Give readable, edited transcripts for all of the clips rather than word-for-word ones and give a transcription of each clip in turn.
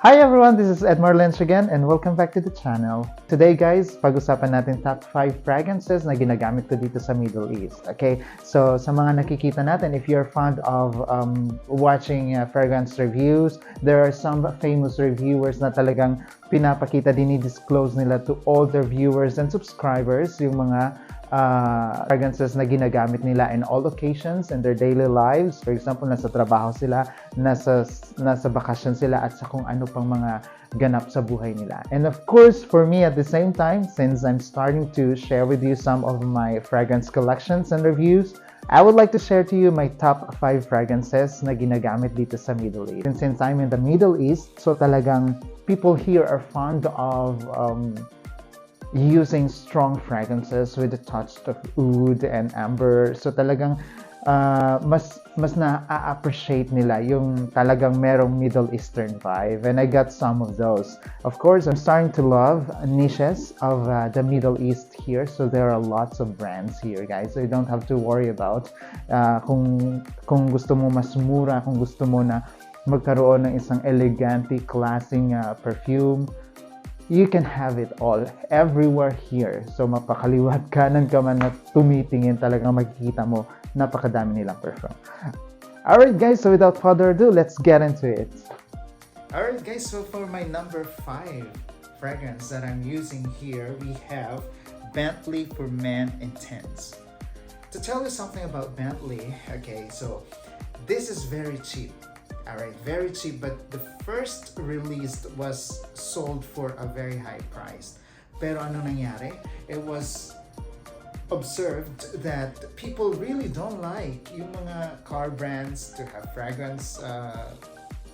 Hi everyone, this is Edmar Lynch again and welcome back to the channel. Today guys, pag-usapan natin top 5 fragrances na ginagamit ko dito sa Middle East. Okay, so sa mga nakikita natin, if you're fond of watching fragrance reviews, there are some famous reviewers na talagang pinapakita, dinidisclose nila to all their viewers and subscribers yung mga fragrances na ginagamit nila in all occasions in their daily lives. For example, nasa trabaho sila, nasa bakasyon sila, at sa kung ano pang mga ganap sa buhay nila. And of course, for me at the same time, since I'm starting to share with you some of my fragrance collections and reviews, I would like to share to you my top 5 fragrances na ginagamit dito sa Middle East. And since I'm in the Middle East, so talagang people here are fond of using strong fragrances with a touch of oud and amber. So talagang mas na-appreciate nila yung talagang merong Middle Eastern vibe. And I got some of those. Of course, I'm starting to love niches of the Middle East here. So there are lots of brands here, guys. So you don't have to worry about kung gusto mo mas mura, kung gusto mo na magkaroon ng isang elegante, classing perfume. You can have it all everywhere here. So mapakaliwat kanan ka man na tumitingin, talagang makikita mo napakadami nilang perfume. Alright guys, so without further ado, let's get into it. Alright guys, so for my number 5 fragrance that I'm using here, we have Bentley for Men Incense. To tell you something about Bentley, okay, so this is very cheap. Alright, very cheap, but the first release was sold for a very high price. Pero ano nangyari? It was observed that people really don't like yung mga car brands to have fragrance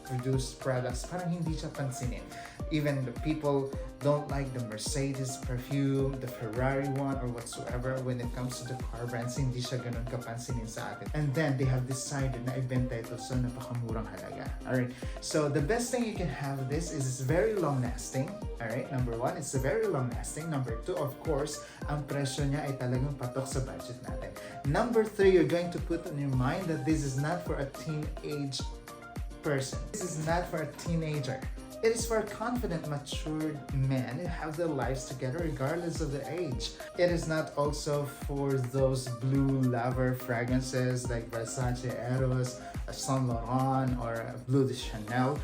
produced products. Parang hindi siya pansinin. Even the people don't like the Mercedes perfume, the Ferrari one, or whatsoever. When it comes to the car brands, hindi siya ganun kapansinin sa atin. And then they have decided na ibenta ito sa napakamurang halaga. Alright, so the best thing you can have this is it's very long lasting. Alright, number 1, it's very long lasting. Number 2, of course, ang presyo niya ay talagang patok sa budget natin. Number 3, you're going to put in your mind that this is not for a teenage person. This is not for a teenager. It is for confident, matured men who have their lives together regardless of the age. It is not also for those blue lover fragrances like Versace Eros, Saint Laurent, or Bleu de Chanel.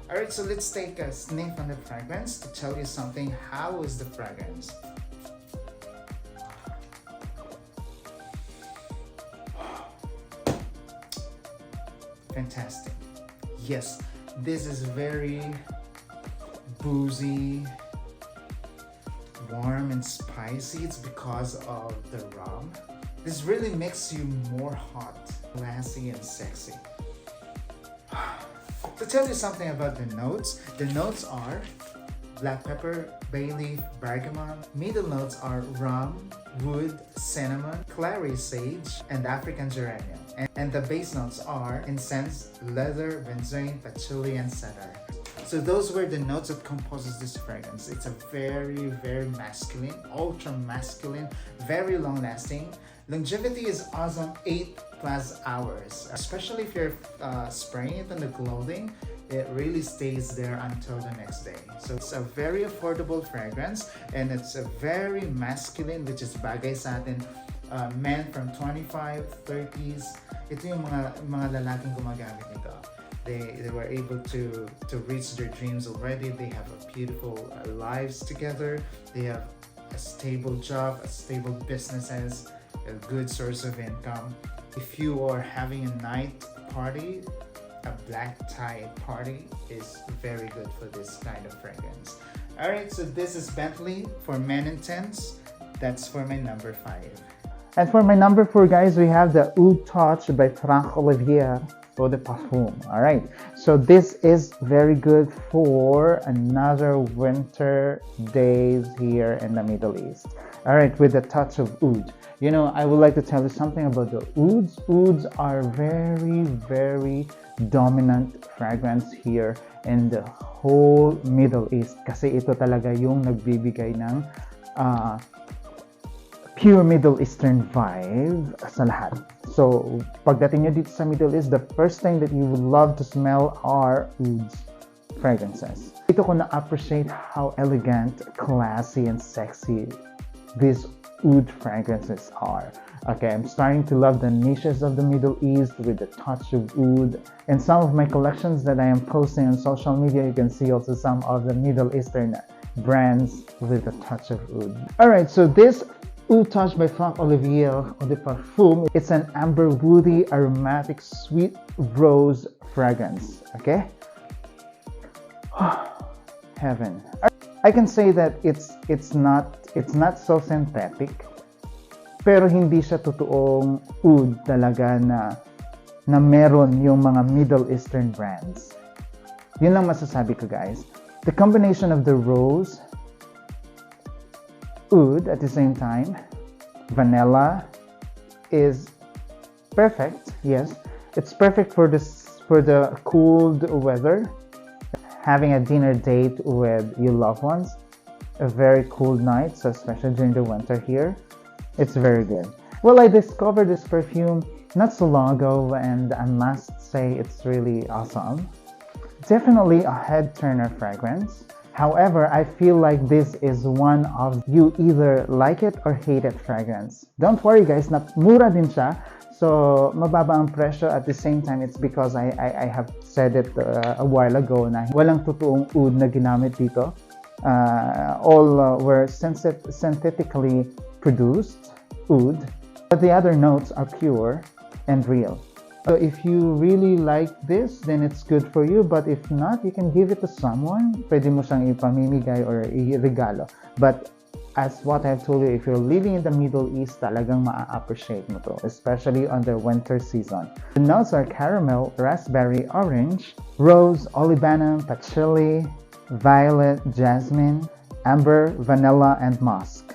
Alright, so let's take a sniff on the fragrance to tell you something. How is the fragrance? Fantastic. Yes, this is very boozy, warm and spicy. It's because of the rum. This really makes you more hot, classy and sexy. To tell you something about the notes are black pepper, bay leaf, bergamot. Middle notes are rum, wood, cinnamon, clary, sage, and African geranium. And the base notes are incense, leather, benzoin, patchouli, and cedar. So those were the notes that composes this fragrance. It's a very, very masculine, ultra masculine, very long lasting. Longevity is awesome, 8+ hours. Especially if you're spraying it on the clothing, it really stays there until the next day. So it's a very affordable fragrance, and it's a very masculine, which is bagay sa atin, men from 25, 30s. Ito yung mga lalaking gumagamit nito. They were able to reach their dreams already. They have a beautiful lives together. They have a stable job, a stable businesses, a good source of income. If you are having a night party, a black tie party is very good for this kind of fragrance. Alright, so this is Bentley for Men Intense. That's for my number 5. And for my number 4, guys, we have the Oud Touch by Franck Olivier for the parfum. Alright, so this is very good for another winter days here in the Middle East. Alright, with a touch of oud. You know, I would like to tell you something about the ouds. Ouds are very, very dominant fragrance here in the whole Middle East. Kasi ito talaga yung nagbibigay ng pure Middle Eastern vibe sa lahat. So, pagdating nyo dito sa Middle East, the first thing that you would love to smell are ouds. fragrances. Dito ko na-appreciate how elegant, classy, and sexy these oud fragrances are. Okay, I'm starting to love the niches of the Middle East with the touch of oud. In some of my collections that I am posting on social media, you can see also some of the Middle Eastern brands with a touch of oud. Alright, so this Oud Touch by Franck Olivier Eau de Parfum, it's an amber woody aromatic sweet rose fragrance. Okay? Heaven. I can say that it's not so synthetic, pero hindi siya totoong oud talaga na meron yung mga Middle Eastern brands. Yun lang masasabi ko, guys. The combination of the rose, oud at the same time, vanilla is perfect. Yes, it's perfect for the cold weather. Having a dinner date with your loved ones, a very cold night, so especially during the winter here, it's very good. Well, I discovered this perfume not so long ago, and I must say it's really awesome. Definitely a head turner fragrance. However, I feel like this is one of you either like it or hate it fragrance. Don't worry, guys, mura din siya. So, mababa ang presyo. At the same time, it's because I have said it a while ago na walang totoong oud na ginamit dito. All were synthetically produced oud, but the other notes are pure and real. So if you really like this, then it's good for you. But if not, you can give it to someone. Pwede mo siyang ipamimigay or i-regalo. But as what I've told you, if you're living in the Middle East, talagang ma-appreciate mo to, especially on the winter season. The notes are caramel, raspberry, orange, rose, olibanum, patchouli, violet, jasmine, amber, vanilla, and musk.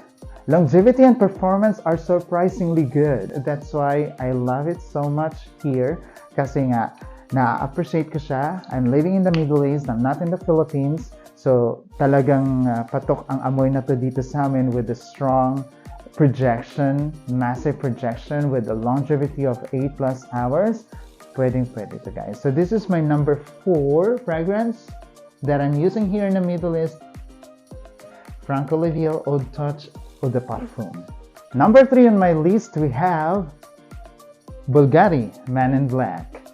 Longevity and performance are surprisingly good. That's why I love it so much here. Kasi nga, na-appreciate ko siya. I'm living in the Middle East. I'm not in the Philippines. So, talagang patok ang amoy na to dito sa amin with a strong projection, massive projection with a longevity of 8+ hours. Pwede to, guys. So, this is my number 4 fragrance that I'm using here in the Middle East. Franck Olivier Oud Touch Eau de Parfum. Number 3 on my list, we have Bulgari Man in Black.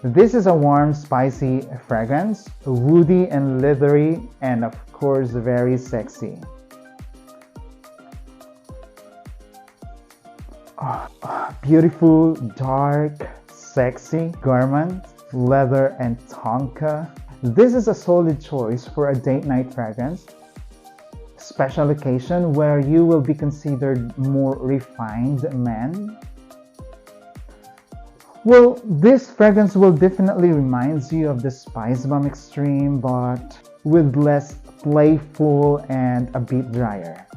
This is a warm, spicy fragrance, woody and leathery, and of course, very sexy. Beautiful, dark, sexy garment, leather and tonka. This is a solid choice for a date night fragrance. Special occasion where you will be considered more refined man. Well, this fragrance will definitely reminds you of the Spice Bomb Extreme, but with less playful and a bit drier.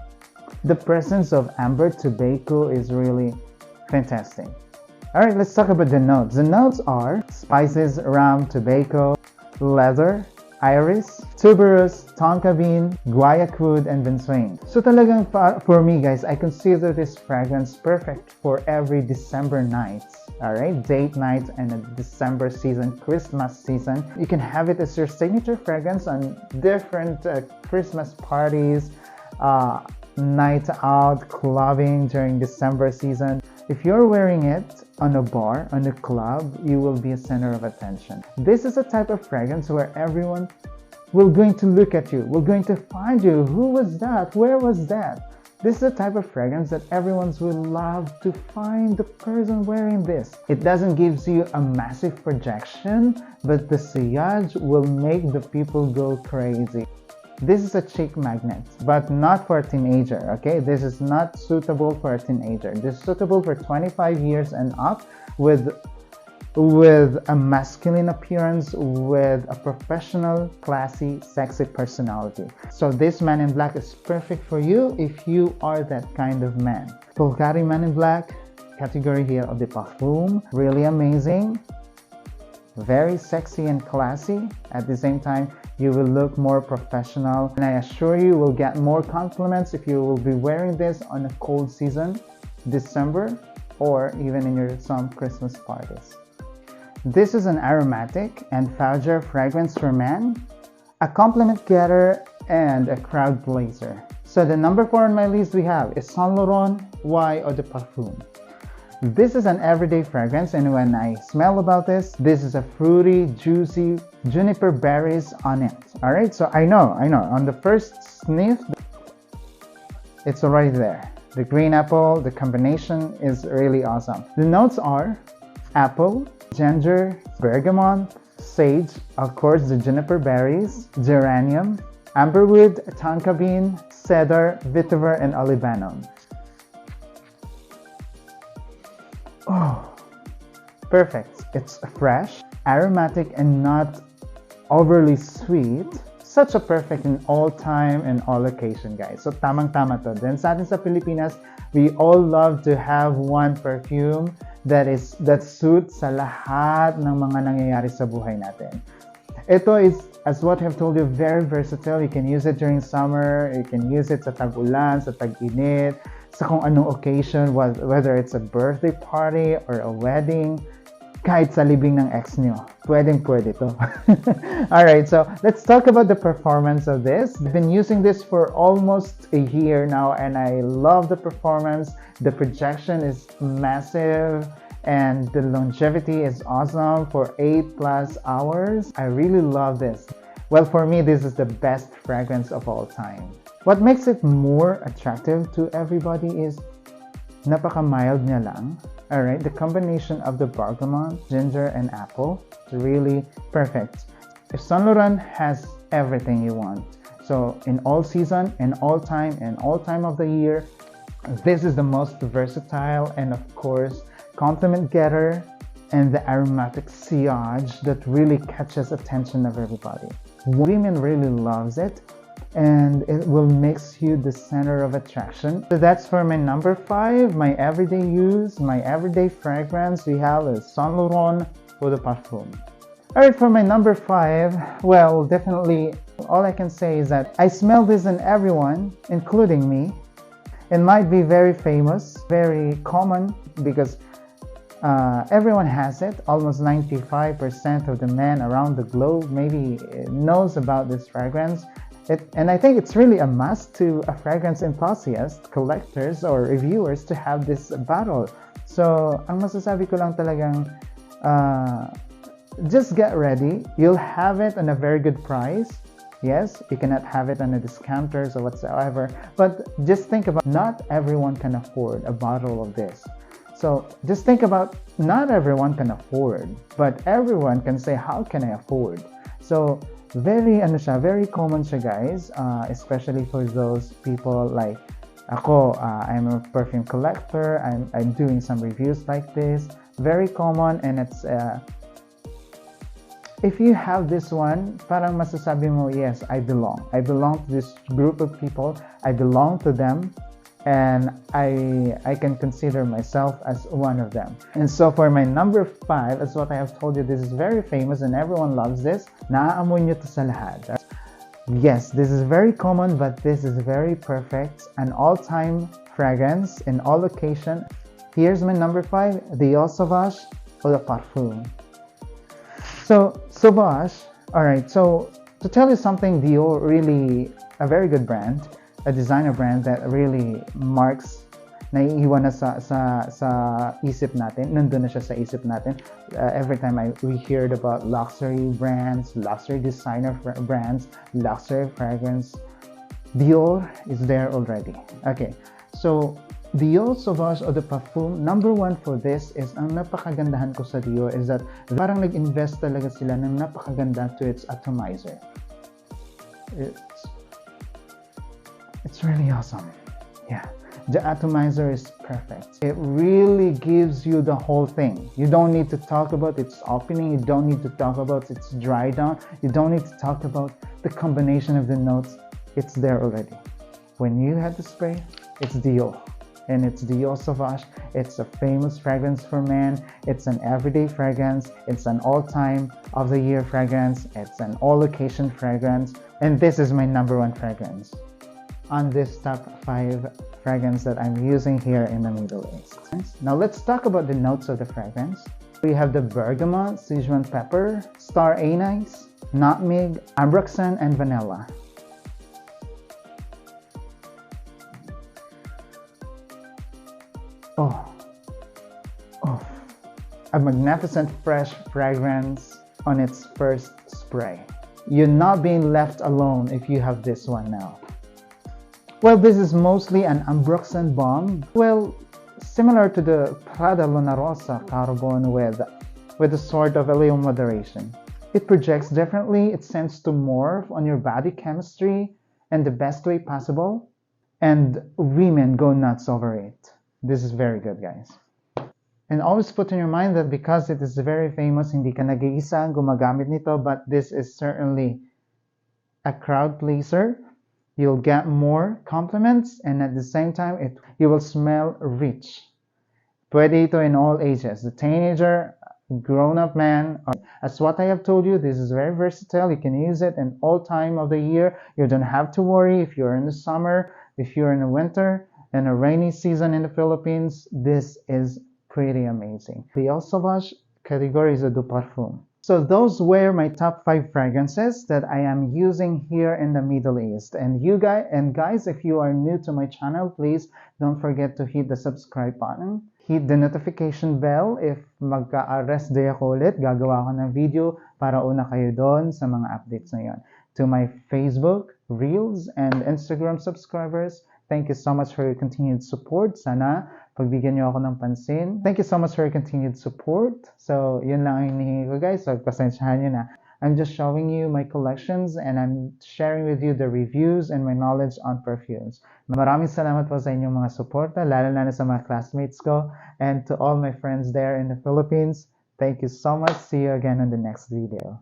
The presence of amber tobacco is really fantastic. Alright, let's talk about the notes. The notes are spices, rum, tobacco, leather, iris, tuberose, tonka bean, guaiacud, and benzoin. So talagang for me, guys, I consider this fragrance perfect for every December nights. Alright, date night and a December season, Christmas season. You can have it as your signature fragrance on different Christmas parties, night out, clubbing during December season. If you're wearing it on a bar, on a club, you will be a center of attention. This is a type of fragrance where everyone will going to look at you, will going to find you. Who was that? Where was that? This is a type of fragrance that everyone will love to find the person wearing this. It doesn't give you a massive projection, but the sillage will make the people go crazy. This is a chic magnet, but not for a teenager, okay? This is not suitable for a teenager. This is suitable for 25 years and up with a masculine appearance, with a professional, classy, sexy personality. So this Man in Black is perfect for you if you are that kind of man. Bulgari Man in Black, category here of the Parfum, really amazing. Very sexy and classy. At the same time, you will look more professional, and I assure you will get more compliments if you will be wearing this on a cold season, December, or even in some Christmas parties. This is an aromatic and fougere fragrance for men. a compliment getter, and a crowd pleaser. So the number 4 on my list we have is Saint Laurent Y Eau de Parfum. This is an everyday fragrance, and when I smell about this is a fruity, juicy juniper berries on it. Alright, so I know, on the first sniff, it's already there. The green apple, the combination is really awesome. The notes are apple, ginger, bergamot, sage, of course the juniper berries, geranium, amberwood, tonka bean, cedar, vetiver, and olibanum. Oh, perfect. It's fresh, aromatic, and not overly sweet. Such a perfect in all time and all occasion, guys. So tamang-tama to. Then sa atin sa Pilipinas, we all love to have one perfume that suits sa lahat ng mga nangyayari sa buhay natin. Ito is, as what I've told you, very versatile. You can use it during summer, you can use it sa tag-ulan, sa tag-init, sa kung anong occasion, whether it's a birthday party or a wedding, kahit sa libing ng ex nyo. Pwedeng-pwede to. Alright, so let's talk about the performance of this. I've been using this for almost a year now, and I love the performance. The projection is massive, and the longevity is awesome for 8+ hours. I really love this. Well, for me, this is the best fragrance of all time. What makes it more attractive to everybody is napaka-mild niya lang. Alright, the combination of the bergamot, ginger, and apple is really perfect. If Saint Laurent has everything you want, so in all season, in all time of the year, this is the most versatile and of course compliment getter and the aromatic sillage that really catches attention of everybody. Women really loves it, and it will makes you the center of attraction. So that's for my number 5, my everyday use, my everyday fragrance. We have a Saint Laurent Eau de Parfum. Alright, for my number 5, well, definitely all I can say is that I smell this in everyone, including me. It might be very famous, very common, because everyone has it. Almost 95% of the men around the globe maybe knows about this fragrance. And I think it's really a must to a fragrance enthusiast, collectors, or reviewers to have this bottle. So, ang masasabi ko lang talagang, just get ready. You'll have it on a very good price. Yes, you cannot have it on a discounters or whatsoever. But just think about, not everyone can afford a bottle of this. So, just think about, not everyone can afford, but everyone can say, how can I afford? So, very common siya, guys, especially for those people like ako. I'm a perfume collector. I'm doing some reviews like this. Very common, and it's if you have this one, parang masasabi mo, yes, I belong to this group of people. I belong to them, and I can consider myself as one of them. And so for my number 5, as what I have told you, this is very famous and everyone loves this. Naaamoy nyo to sa lahat. Yes, this is very common, but this is very perfect. An all-time fragrance in all occasion. Here's my number 5, the Dior Sauvage Eau de Parfum. So, Sauvage, alright, so to tell you something, Dior really a very good brand. A designer brand that really marks, naiiwan na sa isip natin, nandun na siya sa isip natin. Every time we heard about luxury brands, luxury designer brands, luxury fragrance, Dior is there already. Okay, so Dior Sauvage Eau de Parfum, number 1 for this is, ang napakagandahan ko sa Dior is that parang nag-invest talaga sila ng napakaganda to its atomizer. It's really awesome. Yeah, the atomizer is perfect. It really gives you the whole thing. You don't need to talk about its opening. You don't need to talk about its dry down. You don't need to talk about the combination of the notes. It's there already. When you have the spray, it's Dior. And it's Dior Sauvage. It's a famous fragrance for men. It's an everyday fragrance. It's an all-time of the year fragrance. It's an all-occasion fragrance. And this is my number 1 fragrance on this top 5 fragrance that I'm using here in the Middle East. Now let's talk about the notes of the fragrance. We have the bergamot, Sichuan pepper, star anise, nutmeg, ambroxan, and vanilla. Oh, oh, a magnificent fresh fragrance on its first spray. You're not being left alone if you have this one now. Well, this is mostly an ambroxan bomb. Well, similar to the Prada Luna Rosa Carbon with a sort of a little moderation. It projects differently, it tends to morph on your body chemistry in the best way possible, and women go nuts over it. This is very good, guys. And always put in your mind that because it is very famous, hindi ka nag-iisa ang gumagamit nito, but this is certainly a crowd pleaser. You'll get more compliments, and at the same time, you will smell rich. Pwede ito in all ages, the teenager, grown-up man. As what I have told you, this is very versatile. You can use it in all time of the year. You don't have to worry if you're in the summer, if you're in the winter, in a rainy season in the Philippines. This is pretty amazing. The Eau Sauvage category is a du parfum. So those were my top 5 fragrances that I am using here in the Middle East. And guys, if you are new to my channel, please don't forget to hit the subscribe button. Hit the notification bell if magka-arrest day ako ulit. Gagawa ko ng video para una kayo doon sa mga updates na yon. To my Facebook, Reels, and Instagram subscribers, thank you so much for your continued support. Sana pagbigyan niyo ako ng pansin. Thank you so much for your continued support. So, yun lang ang hinihingi ko, guys. So, pasensyahan niyo na. I'm just showing you my collections and I'm sharing with you the reviews and my knowledge on perfumes. Maraming salamat po sa inyong mga suporta, lalo na sa mga classmates ko, and to all my friends there in the Philippines. Thank you so much. See you again on the next video.